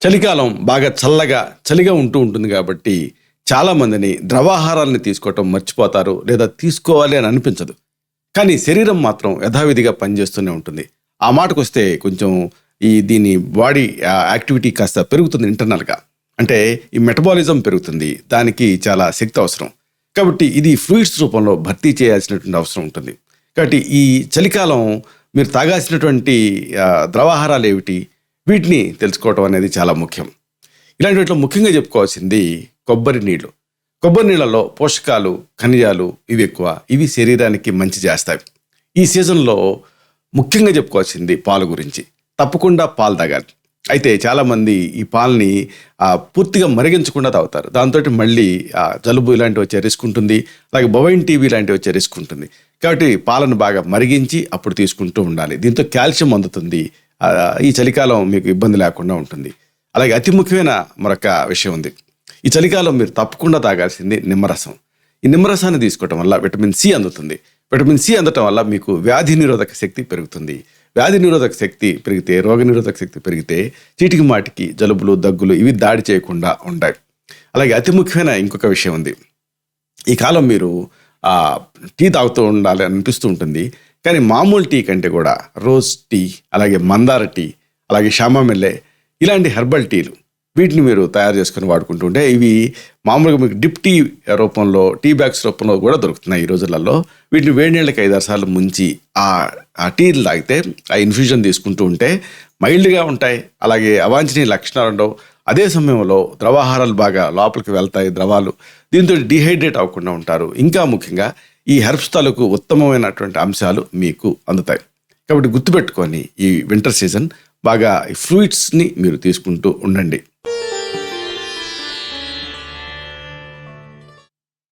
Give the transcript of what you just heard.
చలికాలం బాగా చలిగా ఉంటూ ఉంటుంది కాబట్టి చాలామందిని ద్రవాహారాలని తీసుకోవటం మర్చిపోతారు, లేదా తీసుకోవాలి అని అనిపించదు. కానీ శరీరం మాత్రం యథావిధిగా పనిచేస్తూనే ఉంటుంది. ఆ మాటకొస్తే కొంచెం దీని బాడీ యాక్టివిటీ కాస్త పెరుగుతుంది ఇంటర్నల్గా. అంటే ఈ మెటబాలిజం పెరుగుతుంది, దానికి చాలా శక్తి అవసరం. కాబట్టి ఇది ఫ్లూయిడ్స్ రూపంలో భర్తీ చేయాల్సినటువంటి అవసరం ఉంటుంది. కాబట్టి ఈ చలికాలం మీరు తాగాల్సినటువంటి ద్రవాహారాలు ఏమిటి, వీటిని తెలుసుకోవటం అనేది చాలా ముఖ్యం. ఇలాంటి వాటిలో ముఖ్యంగా చెప్పుకోవాల్సింది కొబ్బరి నీళ్ళు. కొబ్బరి నీళ్ళలో పోషకాలు, ఖనిజాలు ఇవి ఎక్కువ. ఇవి శరీరానికి మంచి చేస్తాయి. ఈ సీజన్లో ముఖ్యంగా చెప్పుకోవాల్సింది పాలు గురించి. తప్పకుండా పాలు తాగాలి. అయితే చాలామంది ఈ పాలని పూర్తిగా మరిగించకుండా తాగుతారు. దాంతో మళ్ళీ జలుబు ఇలాంటివి వచ్చే రిస్క్ ఉంటుంది, అలాగే బొవైన్ టీవీ ఇలాంటివి వచ్చే రిస్క్ ఉంటుంది. కాబట్టి పాలను బాగా మరిగించి అప్పుడు తీసుకుంటూ ఉండాలి. దీంతో కాల్షియం అందుతుంది. ఈ చలికాలం మీకు ఇబ్బంది లేకుండా ఉంటుంది. అలాగే అతి ముఖ్యమైన మరొక విషయం ఉంది. ఈ చలికాలం మీరు తప్పకుండా తాగాల్సింది నిమ్మరసం. ఈ నిమ్మరసాన్ని తీసుకోవటం వల్ల విటమిన్ సి అందుతుంది. విటమిన్ సి అందటం వల్ల మీకు వ్యాధి నిరోధక శక్తి పెరుగుతుంది. వ్యాధి నిరోధక శక్తి పెరిగితే, రోగ నిరోధక శక్తి పెరిగితే చీటికి మాటికి జలుబులు, దగ్గులు ఇవి దాడి చేయకుండా ఉంటాయి. అలాగే అతి ముఖ్యమైన ఇంకొక విషయం ఉంది. ఈ కాలం మీరు టీ తాగుతూ ఉండాలి అనిపిస్తూ ఉంటుంది. కానీ మామూలు టీ కంటే కూడా రోజ్ టీ, అలాగే మందార టీ, అలాగే షామామిల్లే ఇలాంటి హెర్బల్ టీలు, వీటిని మీరు తయారు చేసుకుని వాడుకుంటుంటే ఇవి మామూలుగా మీకు డిప్ టీ రూపంలో, టీ బ్యాగ్స్ రూపంలో కూడా దొరుకుతున్నాయి ఈ రోజులలో. వీటిని వేడి నీళ్ళకి 5-6 సార్లు ముంచి ఆ టీలు తాగితే, ఆ ఇన్ఫ్యూజన్ తీసుకుంటూ ఉంటే మైల్డ్గా ఉంటాయి. అలాగే అవాంఛనీయ లక్షణాలు ఉండవు. అదే సమయంలో ద్రవాహారాలు బాగా లోపలికి వెళ్తాయి, ద్రవాలు. దీంతో డీహైడ్రేట్ అవ్వకుండా ఉంటారు. ఇంకా ముఖ్యంగా ఈ హెర్బ్స్ తాలూకు ఉత్తమమైనటువంటి అంశాలు మీకు అందుతాయి. కాబట్టి గుర్తుపెట్టుకొని ఈ వింటర్ సీజన్ బాగా ఈ ఫ్రూట్స్ని మీరు తీసుకుంటూ ఉండండి.